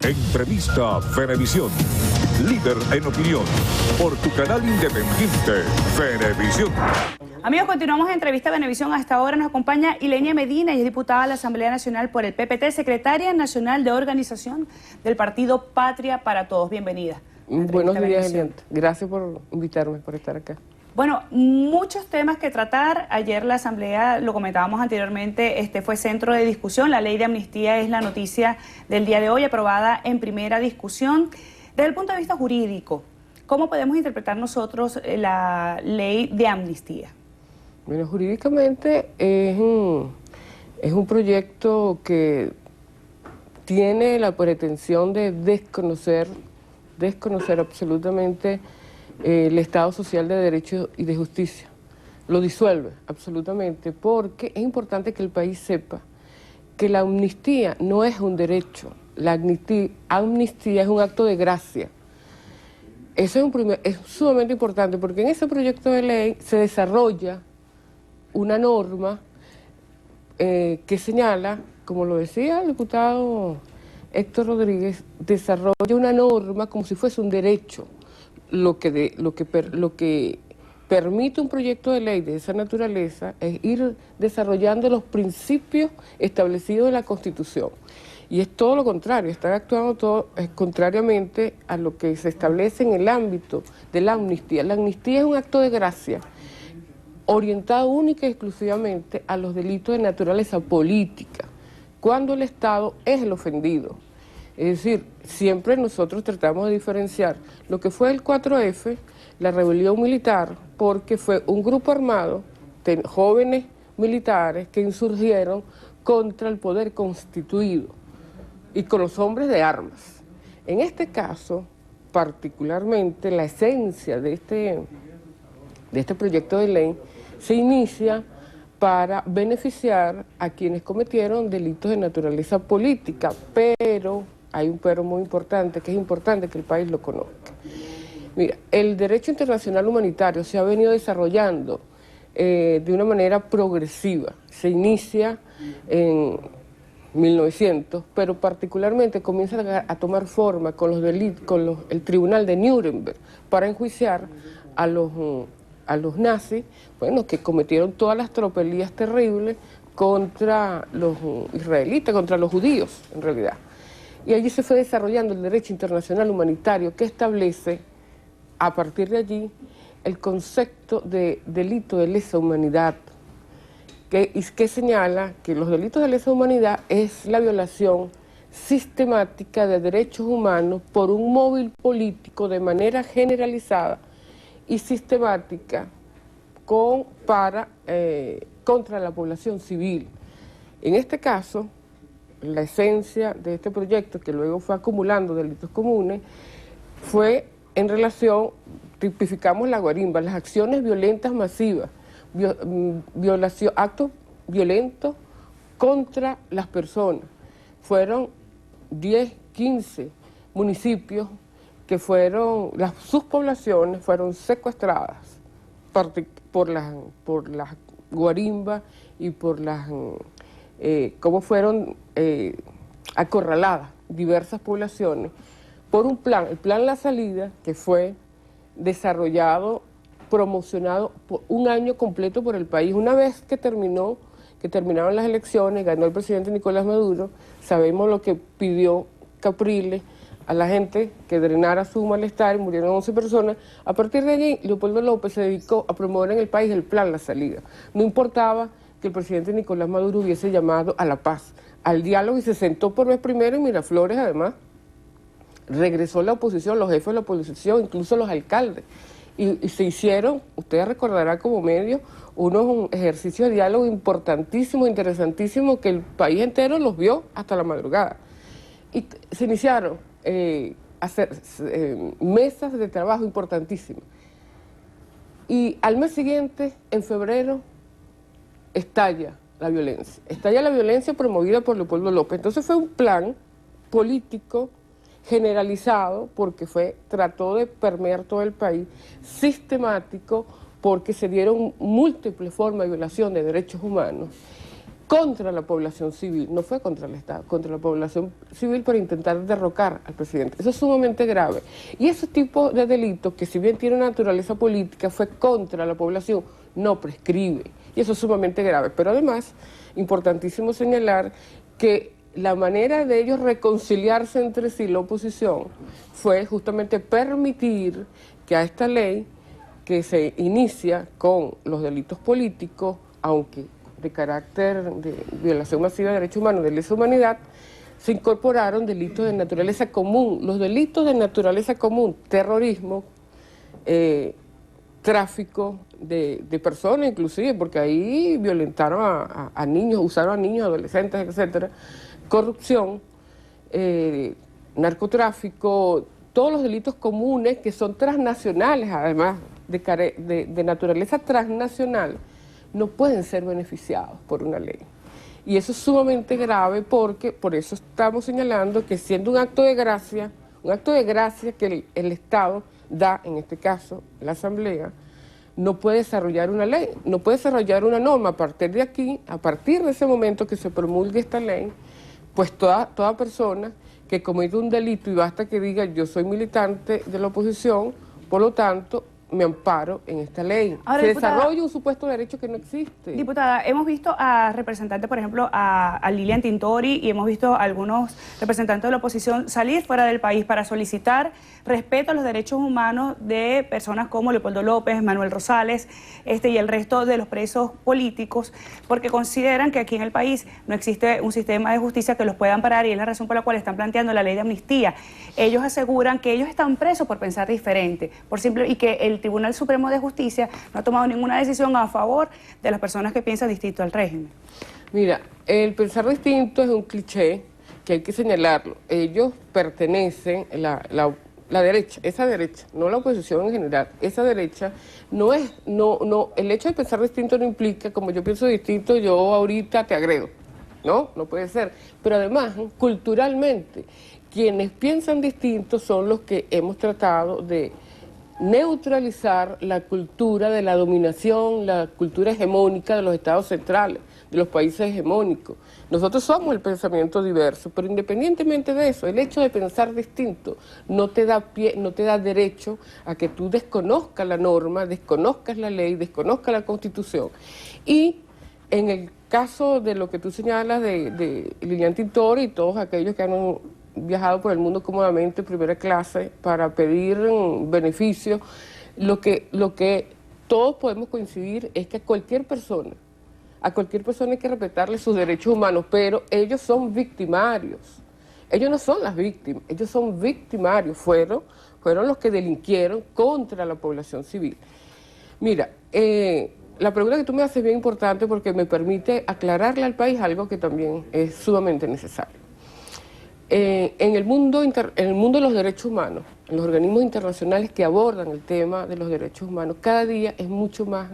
Entrevista Venevisión. Líder en opinión. Por tu canal independiente, Venevisión. Amigos, continuamos en Entrevista Venevisión. Hasta ahora nos acompaña Ilenia Medina, y es diputada a la Asamblea Nacional por el PPT, secretaria nacional de organización del partido Patria para Todos. Bienvenida. Buenos días, Elian. Gracias por invitarme, por estar acá. Bueno, muchos temas que tratar. Ayer la Asamblea, lo comentábamos anteriormente, fue centro de discusión. La ley de amnistía es la noticia del día de hoy, aprobada en primera discusión. Desde el punto de vista jurídico, ¿cómo podemos interpretar nosotros la ley de amnistía? Bueno, jurídicamente es un proyecto que tiene la pretensión de desconocer absolutamente el Estado social de derecho y de justicia. Lo disuelve absolutamente, porque es importante que el país sepa que la amnistía no es un derecho, la amnistía es un acto de gracia. Eso es sumamente importante, porque en ese proyecto de ley se desarrolla una norma que señala, como lo decía el diputado Héctor Rodríguez, desarrolla una norma como si fuese un derecho. Lo que permite un proyecto de ley de esa naturaleza es ir desarrollando los principios establecidos en la Constitución. Y es todo lo contrario, están actuando contrariamente a lo que se establece en el ámbito de la amnistía. La amnistía es un acto de gracia orientado única y exclusivamente a los delitos de naturaleza política, cuando el Estado es el ofendido. Es decir, siempre nosotros tratamos de diferenciar lo que fue el 4F, la rebelión militar, porque fue un grupo armado de jóvenes militares que insurgieron contra el poder constituido y con los hombres de armas. En este caso, particularmente, la esencia de este proyecto de ley se inicia para beneficiar a quienes cometieron delitos de naturaleza política, pero hay un pero muy importante, que es importante que el país lo conozca. Mira, el derecho internacional humanitario se ha venido desarrollando de una manera progresiva. Se inicia en 1900, pero particularmente comienza a tomar forma con los delitos, el Tribunal de Nuremberg, para enjuiciar a los nazis, bueno, que cometieron todas las tropelías terribles contra los israelitas, contra los judíos, en realidad. Y allí se fue desarrollando el derecho internacional humanitario, que establece, a partir de allí, el concepto de delito de lesa humanidad, que señala que los delitos de lesa humanidad es la violación sistemática de derechos humanos por un móvil político de manera generalizada y sistemática contra la población civil. En este caso, la esencia de este proyecto, que luego fue acumulando delitos comunes, fue en relación, tipificamos la guarimba, las acciones violentas masivas, actos violentos contra las personas. Fueron 10, 15 municipios que sus poblaciones fueron secuestradas por las guarimbas y por cómo fueron acorraladas diversas poblaciones por un plan, el Plan La Salida, que fue desarrollado, promocionado por un año completo por el país. Una vez que terminaron las elecciones, ganó el presidente Nicolás Maduro, sabemos lo que pidió Capriles a la gente, que drenara su malestar, y murieron 11 personas. A partir de allí, Leopoldo López se dedicó a promover en el país el Plan La Salida. No importaba que el presidente Nicolás Maduro hubiese llamado a la paz, al diálogo, y se sentó por vez primero en Miraflores. Además, regresó la oposición, los jefes de la oposición, incluso los alcaldes, y se hicieron, ustedes recordarán como medio, unos ejercicios de diálogo importantísimos, interesantísimos, que el país entero los vio hasta la madrugada. Y se iniciaron mesas de trabajo importantísimas. Y al mes siguiente, en febrero, estalla la violencia promovida por Leopoldo López. Entonces fue un plan político generalizado, porque trató de permear todo el país, sistemático, porque se dieron múltiples formas de violación de derechos humanos, contra la población civil, no fue contra el Estado, contra la población civil para intentar derrocar al presidente. Eso es sumamente grave. Y ese tipo de delitos, que si bien tiene una naturaleza política, fue contra la población, no prescribe. Y eso es sumamente grave. Pero además, importantísimo señalar que la manera de ellos reconciliarse entre sí, la oposición, fue justamente permitir que a esta ley, que se inicia con los delitos políticos, aunque de carácter de violación masiva de derechos humanos, de lesa humanidad, se incorporaron delitos de naturaleza común. Los delitos de naturaleza común, terrorismo, tráfico de personas inclusive, porque ahí violentaron a niños, usaron a niños, adolescentes, etcétera, corrupción, narcotráfico, todos los delitos comunes que son transnacionales, además de naturaleza transnacional, no pueden ser beneficiados por una ley. Y eso es sumamente grave porque, por eso estamos señalando que siendo un acto de gracia que el Estado da, en este caso la Asamblea, no puede desarrollar una ley, no puede desarrollar una norma. A partir de aquí, a partir de ese momento que se promulgue esta ley, pues toda persona que cometa un delito, y basta que diga yo soy militante de la oposición, por lo tanto me amparo en esta ley. Ahora, se diputada, desarrolla un supuesto derecho que no existe. Diputada, hemos visto a representantes, por ejemplo, a Lilian Tintori, y hemos visto a algunos representantes de la oposición salir fuera del país para solicitar respeto a los derechos humanos de personas como Leopoldo López, Manuel Rosales, y el resto de los presos políticos, porque consideran que aquí en el país no existe un sistema de justicia que los pueda amparar, y es la razón por la cual están planteando la ley de amnistía. Ellos aseguran que ellos están presos por pensar diferente, y que el Tribunal Supremo de Justicia no ha tomado ninguna decisión a favor de las personas que piensan distinto al régimen. Mira, el pensar distinto es un cliché que hay que señalarlo. Ellos pertenecen, la derecha, esa derecha, no la oposición en general, esa derecha el hecho de pensar distinto no implica, como yo pienso distinto, yo ahorita te agredo. No puede ser. Pero además, culturalmente, quienes piensan distinto son los que hemos tratado de neutralizar la cultura de la dominación, la cultura hegemónica de los estados centrales, de los países hegemónicos. Nosotros somos el pensamiento diverso, pero independientemente de eso, el hecho de pensar distinto no te da derecho a que tú desconozcas la norma, desconozcas la ley, desconozcas la Constitución. Y en el caso de lo que tú señalas de Lilian Tintori y todos aquellos que han viajado por el mundo cómodamente, primera clase, para pedir beneficios, lo que todos podemos coincidir es que a cualquier persona hay que respetarle sus derechos humanos, pero ellos son victimarios. Ellos no son las víctimas, ellos son victimarios, fueron los que delinquieron contra la población civil. Mira, la pregunta que tú me haces es bien importante porque me permite aclararle al país algo que también es sumamente necesario. En el mundo de los derechos humanos, en los organismos internacionales que abordan el tema de los derechos humanos, cada día es mucho más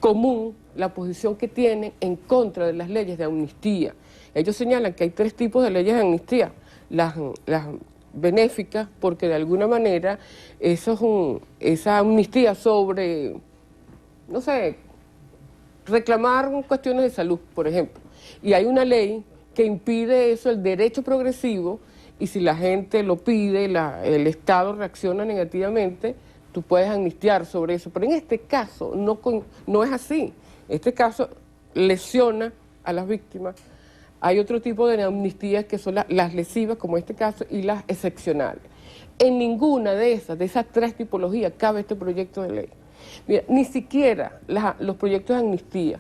común la posición que tienen en contra de las leyes de amnistía. Ellos señalan que hay 3 tipos de leyes de amnistía. Las benéficas, porque de alguna manera esa amnistía sobre, no sé, reclamar cuestiones de salud, por ejemplo. Y hay una ley que impide eso, el derecho progresivo, y si la gente lo pide, el Estado reacciona negativamente, tú puedes amnistiar sobre eso. Pero en este caso no es así. Este caso lesiona a las víctimas. Hay otro tipo de amnistías que son las lesivas, como este caso, y las excepcionales. En ninguna de esas 3 tipologías cabe este proyecto de ley. Mira, ni siquiera los proyectos de amnistía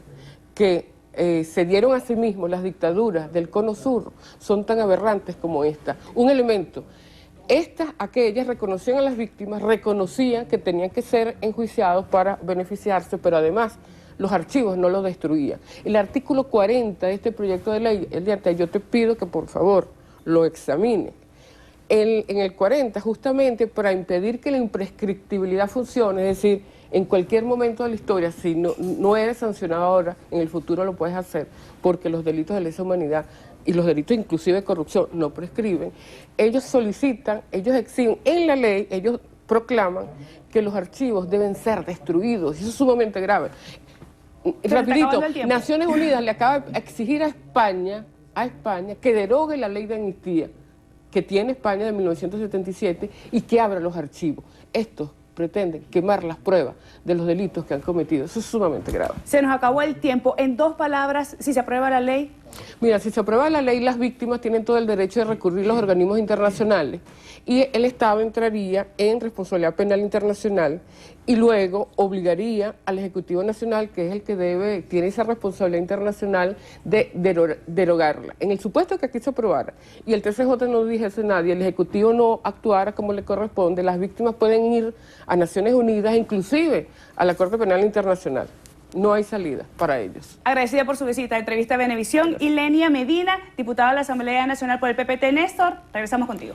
que se dieron a sí mismos las dictaduras del Cono Sur son tan aberrantes como esta. Un elemento, aquellas reconocían a las víctimas, reconocían que tenían que ser enjuiciados para beneficiarse, pero además los archivos no los destruían. El artículo 40 de este proyecto de ley, yo te pido que por favor lo examine. En el 40, justamente para impedir que la imprescriptibilidad funcione, es decir, en cualquier momento de la historia, si no eres sancionado ahora, en el futuro lo puedes hacer, porque los delitos de lesa humanidad y los delitos inclusive de corrupción no prescriben. Ellos solicitan, ellos exigen en la ley, ellos proclaman que los archivos deben ser destruidos, y eso es sumamente grave. Rapidito, Naciones Unidas le acaba de exigir a España que derogue la ley de amnistía que tiene España de 1977 y que abra los archivos. Estos pretenden quemar las pruebas de los delitos que han cometido. Eso es sumamente grave. Se nos acabó el tiempo. En 2 palabras, si se aprueba la ley. Mira, si se aprueba la ley, las víctimas tienen todo el derecho de recurrir a los organismos internacionales y el Estado entraría en responsabilidad penal internacional y luego obligaría al Ejecutivo Nacional, que es el que tiene esa responsabilidad internacional, de derogarla. En el supuesto que aquí se aprobara y el TCJ no dijese nadie, el Ejecutivo no actuara como le corresponde, las víctimas pueden ir a Naciones Unidas, inclusive a la Corte Penal Internacional. No hay salida para ellos. Agradecida por su visita. Entrevista a Venevisión. Ilenia Medina, diputada de la Asamblea Nacional por el PPT. Néstor, regresamos contigo.